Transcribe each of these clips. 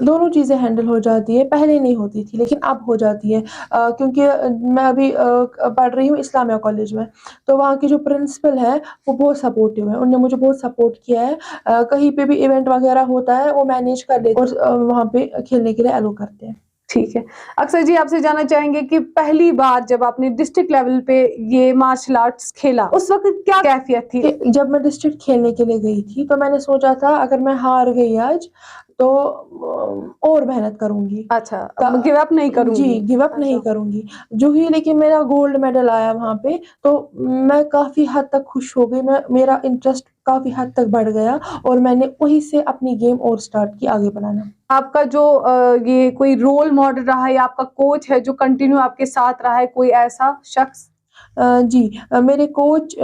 دونوں چیزیں ہینڈل ہو جاتی ہے، پہلے نہیں ہوتی تھی لیکن اب ہو جاتی ہے، کیونکہ میں ابھی پڑھ رہی ہوں اسلامیہ کالج میں، تو وہاں کی جو پرنسپل ہے وہ بہت سپورٹیو ہے، انہوں نے مجھے بہت سپورٹ کیا ہے، کہیں پہ بھی ایونٹ وغیرہ ہوتا ہے وہ مینیج کر لیتے اور وہاں پہ کھیلنے کے لیے الاؤ کرتے ہیں. ٹھیک ہے. اکثر جی آپ سے جاننا چاہیں گے کہ پہلی بار جب آپ نے ڈسٹرکٹ لیول پہ یہ مارشل آرٹس کھیلا اس وقت کیا کیفیت تھی؟ جب میں ڈسٹرکٹ کھیلنے کے لیے گئی تھی تو میں نے سوچا تھا اگر میں ہار گئی آج تو اور محنت کروں گی. اچھا، گیو اپ نہیں کروں جی گی. گیو اپ نہیں کروں گی. جو ہی لیکن میرا گولڈ میڈل آیا وہاں پہ تو میں کافی حد تک خوش ہو گئی. میرا انٹرسٹ کافی حد تک بڑھ گیا اور میں نے وہیں سے اپنی گیم اور سٹارٹ کی آگے بڑھانا. آپ کا جو یہ کوئی رول ماڈل رہا ہے یا آپ کا کوچ ہے جو کنٹینیو آپ کے ساتھ رہا ہے، کوئی ایسا شخص؟ جی میرے کوچ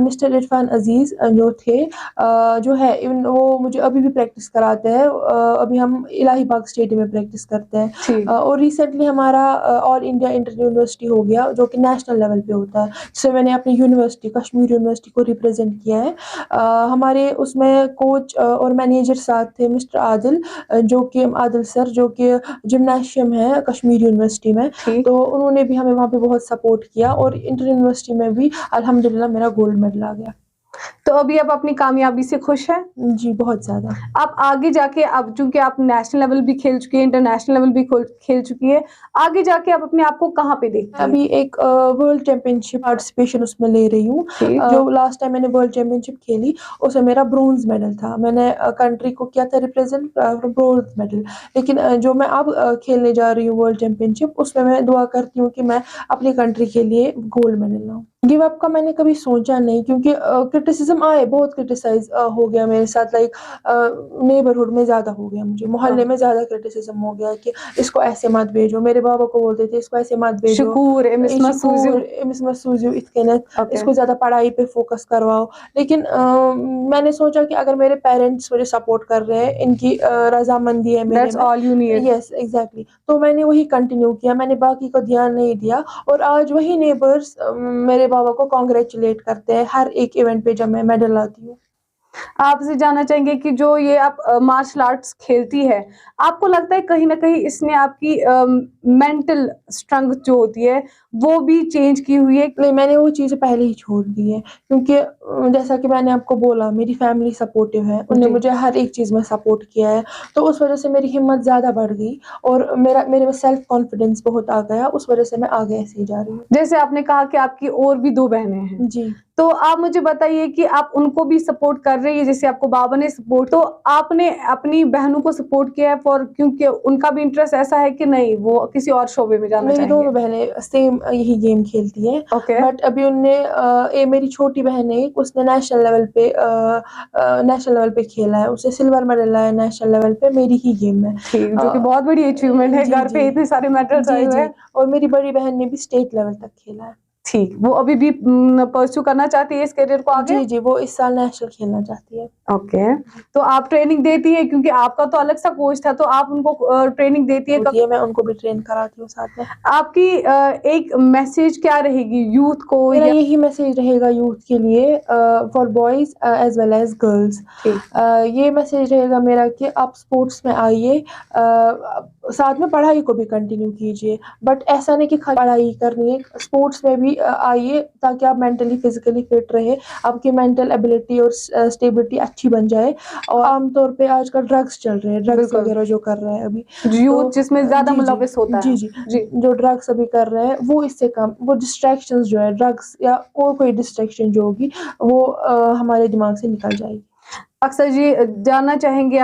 مسٹر عرفان عزیز جو تھے، جو ہے وہ مجھے ابھی بھی پریکٹس کراتے ہیں. ابھی ہم الہی باغ اسٹیڈیم میں پریکٹس کرتے ہیں. ٹھیک. اور ریسنٹلی ہمارا آل انڈیا انٹر یونیورسٹی ہو گیا جو کہ نیشنل لیول پہ ہوتا ہے، جس سے میں نے اپنی یونیورسٹی کشمیر یونیورسٹی کو ریپرزینٹ کیا ہے. ہمارے اس میں کوچ اور مینیجر ساتھ تھے مسٹر عادل، عادل سر جو کہ جمناسیم ہے کشمیر یونیورسٹی میں. ٹھیک. تو انہوں نے بھی ہمیں وہاں پہ بہت سپورٹ کیا اور انٹر یونیورسٹی میں بھی الحمدللہ میرا گولڈ میڈل آ گیا. تو ابھی آپ اپنی کامیابی سے خوش ہیں؟ جی بہت زیادہ. آپ آگے جا کے اب چونکہ آپ نیشنل لیول بھی کھیل چکی ہیں، انٹرنیشنل لیول بھی کھیل چکی ہے، آگے جا کے آپ اپنے آپ کو کہاں پہ دیکھتی ہیں؟ ابھی ایک ورلڈ چیمپئن شپ پارٹیسپیشن اس میں لے رہی ہوں. جو لاسٹ ٹائم میں نے ورلڈ چیمپئن شپ کھیلی اس میں میرا برونز میڈل تھا. میں نے کنٹری کو کیا تھا ریپرزینٹ برونز میڈل. لیکن جو میں اب کھیلنے جا رہی ہوں ورلڈ چیمپئن شپ اس میں دعا کرتی ہوں کہ میں اپنی کنٹری کے لیے گولڈ میڈل لاؤں. گیو اپ کا میں نے کبھی سوچا نہیں کیونکہ کرٹیسزم آئے، بہت کرٹیسائز ہو گیا میرے ساتھ. لائک نیبرہڈ میں زیادہ ہو گیا، مجھے محلے میں زیادہ کرٹیسزم ہو گیا کہ اس کو ایسے مت بھیجو. میرے بابا کو بولتے تھے اس کو ایسے مت بھیجو، امس مت سوزیو اس کو زیادہ پڑھائی پہ فوکس کرواؤ. لیکن میں نے سوچا کہ اگر میرے پیرنٹس مجھے سپورٹ کر رہے ہیں، ان کی رضامندی ہے میرے میں، یس ایگزیکٹلی، تو میں نے وہی کنٹینیو کیا. میں نے باقی کو دھیان نہیں دیا اور آج وہی نیبرس میرے بابا کو کانگریچولیٹ کرتے ہیں ہر ایک ایونٹ پہ جب میں میڈل لاتی ہوں. آپ سے جاننا چاہیں گے کہ جو یہ آپ مارشل آرٹس کھیلتی ہے، آپ کو لگتا ہے کہیں نہ کہیں اس نے آپ کی مینٹل اسٹرنگتھ جو ہوتی ہے وہ بھی چینج کی ہوئی ہے؟ نہیں، میں نے وہ چیزیں پہلے ہی چھوڑ دی ہے کیونکہ جیسا کہ میں نے آپ کو بولا میری فیملی سپورٹیو ہے، انہوں نے مجھے ہر ایک چیز میں سپورٹ کیا ہے. تو اس وجہ سے میری ہمت زیادہ بڑھ گئی اور میرے میں سیلف کانفیڈینس بہت آ گیا. اس وجہ سے میں آگے ایسے ہی جا رہی ہوں. جیسے آپ نے کہا کہ آپ کی اور بھی 2 بہنیں ہیں، جی تو آپ مجھے بتائیے کہ آپ ان کو بھی سپورٹ کر رہی ہیں جیسے آپ کو بابا نے سپورٹ، تو آپ نے اپنی بہنوں کو سپورٹ کیا ہے کیونکہ ان کا بھی انٹرسٹ ایسا ہے کہ نہیں وہ کسی اور شعبے میں جانا میری چاہیں گے؟ دونوں بہنیں سیم یہی گیم کھیلتی ہیں. اوکے. بٹ ابھی ان نے میری چھوٹی بہن ہے اس نے نیشنل لیول پہ کھیلا ہے، اسے سلور میڈل لایا نیشنل لیول پہ میری ہی گیم میں. ٹھیک، جو کہ بہت بڑی اچیومنٹ ہے، گھر پہ اتنے سارے میڈلز آئے ہوئے ہیں. اور میری بڑی بہن نے بھی اسٹیٹ لیول تک کھیلا ہے. ٹھیک، وہ ابھی بھی پرسو کرنا چاہتی ہے اس کیریئر کو آگے؟ جی وہ اس سال نیشنل کھیلنا چاہتی ہے. اوکے. تو آپ ٹریننگ دیتی ہے کیونکہ آپ کا تو الگ سا کوچ تھا، تو آپ ان کو ٹریننگ دیتی ہے؟ میں ان کو بھی ٹرین کراتی ہوں ساتھ میں. آپ کی ایک میسج کیا رہے گی یوتھ کو؟ میرا یہی میسج رہے گا یوتھ کے لیے، for boys as well as girls. یہ میسج رہے گا میرا کہ آپ اسپورٹس میں آئیے، ساتھ میں پڑھائی کو بھی کنٹینیو کیجیے. بٹ ایسا نہیں کہ پڑھائی کرنی ہے، اسپورٹس میں بھی آئیے تاکہ آپ مینٹلی فزیکلی فٹ رہے، آپ کی مینٹل ایبلٹی اور اسٹیبلٹی اچھی بن جائے. اور عام طور پہ آج کل ڈرگس چل رہے ہیں، ڈرگس وغیرہ جو کر رہے ہیں ابھی یوتھ جس میں زیادہ ملوث ہوتا ہے. جی جو ڈرگس ابھی کر رہے ہیں وہ اس سے کم، وہ ڈسٹریکشنز جو ہے ڈرگس یا اور کوئی ڈسٹریکشن جو ہوگی وہ ہمارے دماغ سے نکل جائے گی. اکثر جی جاننا چاہیں گے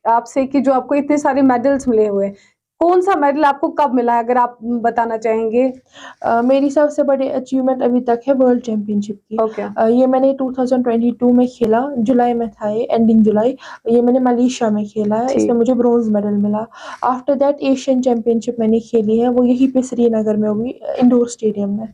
آپ سے کہ جو آپ کو اتنے سارے میڈلز ملے ہوئے، کون سا میڈل آپ کو کب ملا ہے اگر آپ بتانا چاہیں گے؟ میری سب سے بڑی اچیومنٹ ابھی تک ہے ورلڈ چیمپئن شپ کی. یہ میں نے 2022 میں کھیلا، جولائی میں تھا، یہ اینڈنگ جولائی. یہ میں نے ملیشیا میں کھیلا ہے، اس میں مجھے برونز میڈل ملا. آفٹر دیٹ ایشین چیمپئن شپ میں نے کھیلی ہے، وہ یہی پہ سری نگر میں ہوئی انڈور اسٹیڈیم میں.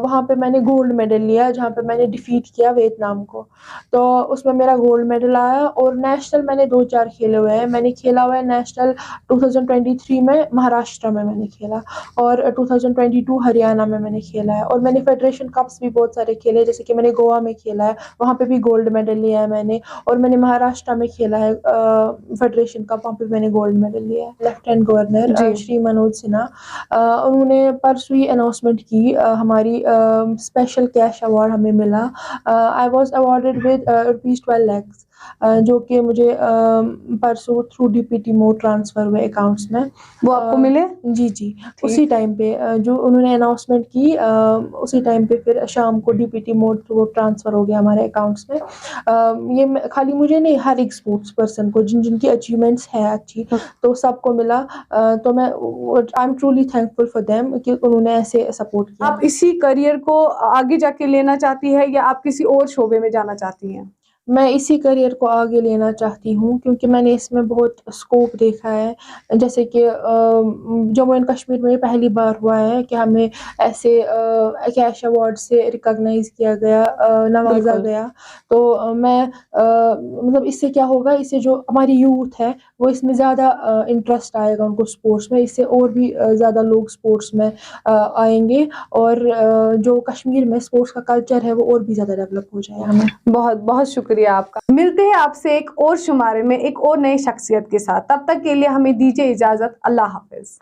وہاں پہ میں نے گولڈ میڈل لیا جہاں پہ میں نے ڈیفیٹ کیا ویتنام کو. تو اس میں میرا گولڈ میڈل آیا. اور نیشنل میں نے 2-4 کھیلے ہوئے ہیں. میں نے کھیلا ہوا ہے نیشنل 2023 2023 میں مہاراشٹر میں نے کھیلا اور 2022 ہریانہ میں نے کھیلا ہے اور میں نے فیڈریشن کپس بھی بہت سارے کھیلے جیسے کہ میں نے گوا میں کھیلا ہے, وہاں پہ بھی گولڈ میڈل لیا ہے میں نے, اور میں نے مہاراشٹر میں کھیلا ہے فیڈریشن کپ, وہاں پہ میں نے گولڈ میڈل لیا ہے. لیفٹیننٹ گورنر جی شری منوج سنہا انہوں نے پرسوں ہی اناؤنسمنٹ کی ہماری اسپیشل کیش ایوارڈ ہمیں ملا. I was awarded with ₹12 lakhs جو کہ مجھے پرسوں through D P T mode transfer ہوئے اکاؤنٹس میں. وہ آپ کو ملے؟ جی جی, اسی ٹائم پہ جو انہوں نے اناؤنسمنٹ کی اسی ٹائم پہ پھر شام کو D P T mode through transfer ہو گیا ہمارے اکاؤنٹس میں. یہ خالی مجھے نہیں, ہر ایک اسپورٹس پرسن کو جن جن کی اچیومنٹس ہے اچھی تو سب کو ملا. تو میں I am truly thankful for them کہ انہوں نے ایسے سپورٹ کیا. آپ اسی کریئر کو آگے جا کے لینا چاہتی ہے یا آپ کسی اور شعبے میں جانا چاہتی ہیں؟ میں اسی کریئر کو آگے لینا چاہتی ہوں کیونکہ میں نے اس میں بہت اسکوپ دیکھا ہے. جیسے کہ جموں اینڈ کشمیر میں پہلی بار ہوا ہے کہ ہمیں ایسے کیش ایوارڈ سے ریکگنائز کیا گیا, نوازا بالکل. گیا. تو میں مطلب اس سے کیا ہوگا, اس سے جو ہماری یوتھ ہے وہ اس میں زیادہ انٹرسٹ آئے گا ان کو اسپورٹس میں, اس سے اور بھی زیادہ لوگ اسپورٹس میں آئیں گے اور جو کشمیر میں اسپورٹس کا کلچر ہے وہ اور بھی زیادہ ڈیولپ ہو جائے گا. ہمیں بہت بہت شکریہ آپ کا. ملتے ہیں آپ سے ایک اور شمارے میں ایک اور نئی شخصیت کے ساتھ, تب تک کے لیے ہمیں دیجیے اجازت. اللہ حافظ.